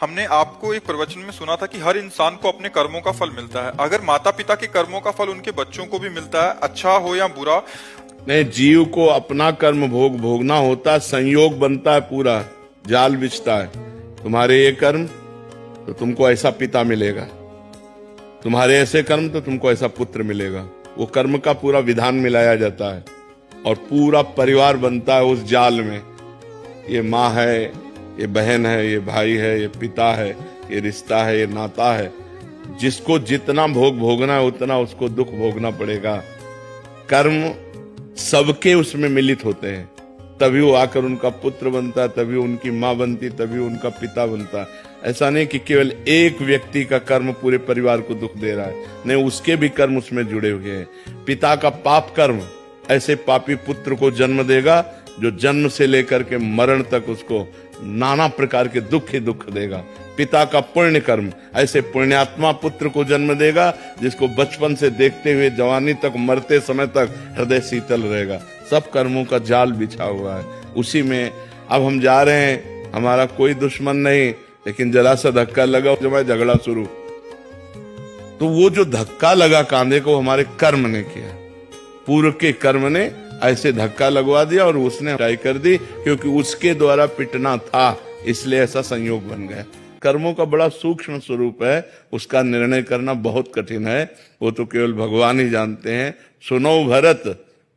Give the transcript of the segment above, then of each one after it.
हमने आपको एक प्रवचन में सुना था कि हर इंसान को अपने कर्मों का फल मिलता है। अगर माता पिता के कर्मों का फल उनके बच्चों को भी मिलता है, अच्छा हो या बुरा। नहीं, जीव को अपना कर्म भोगना होता है, संयोग बनता है, पूरा जाल बिछता है। तुम्हारे ये कर्म तो तुमको ऐसा पिता मिलेगा, तुम्हारे ऐसे कर्म तो तुमको ऐसा पुत्र मिलेगा। वो कर्म का पूरा विधान मिलाया जाता है और पूरा परिवार बनता है उस जाल में। ये माँ है, ये बहन है, ये भाई है, ये पिता है, ये रिश्ता है, ये नाता है। जिसको जितना भोगना है उतना उसको दुख भोगना पड़ेगा। कर्म सबके उसमें मिलित होते हैं, तभी वो आकर उनका पुत्र बनता है, तभी उनकी माँ बनती, तभी उनका पिता बनता है। ऐसा नहीं कि केवल एक व्यक्ति का कर्म पूरे परिवार को दुख दे रहा है, नहीं, उसके भी कर्म उसमें जुड़े हुए हैं। पिता का पाप कर्म ऐसे पापी पुत्र को जन्म देगा जो जन्म से लेकर के मरण तक उसको नाना प्रकार के दुख ही दुख देगा। पिता का पुण्य कर्म ऐसे पुण्यात्मा पुत्र को जन्म देगा जिसको बचपन से देखते हुए जवानी तक, मरते समय तक हृदय शीतल रहेगा। सब कर्मों का जाल बिछा हुआ है उसी में। अब हम जा रहे हैं, हमारा कोई दुश्मन नहीं, लेकिन जरा सा धक्का लगा, जब झगड़ा शुरू, तो वो जो धक्का लगा कांधे को हमारे कर्म ने किया, पूर्व के कर्म ने ऐसे धक्का लगवा दिया और उसने पिटाई कर दी, क्योंकि उसके द्वारा पिटना था, इसलिए ऐसा संयोग बन गया। कर्मों का बड़ा सूक्ष्म स्वरूप है, उसका निर्णय करना बहुत कठिन है, वो तो केवल भगवान ही जानते हैं। सुनो भरत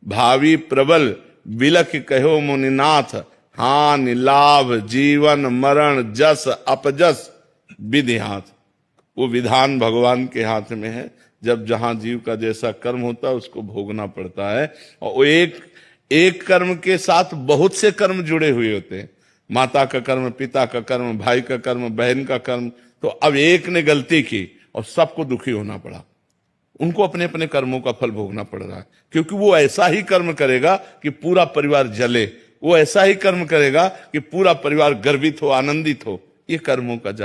भावी प्रबल, बिलख कहो मुनिनाथ, हानि लाभ जीवन मरण जस अपजस विधि हाथ। वो विधान भगवान के हाथ में है। जब जहां जीव का जैसा कर्म होता है उसको भोगना पड़ता है। और एक कर्म के साथ बहुत से कर्म जुड़े हुए होते हैं। माता का कर्म, पिता का कर्म, भाई का कर्म, बहन का कर्म। तो अब एक ने गलती की और सबको दुखी होना पड़ा, उनको अपने अपने कर्मों का फल भोगना पड़ रहा है, क्योंकि वो ऐसा ही कर्म करेगा कि पूरा परिवार जले, वो ऐसा ही कर्म करेगा कि पूरा परिवार गर्वित हो, आनंदित हो। ये कर्मों का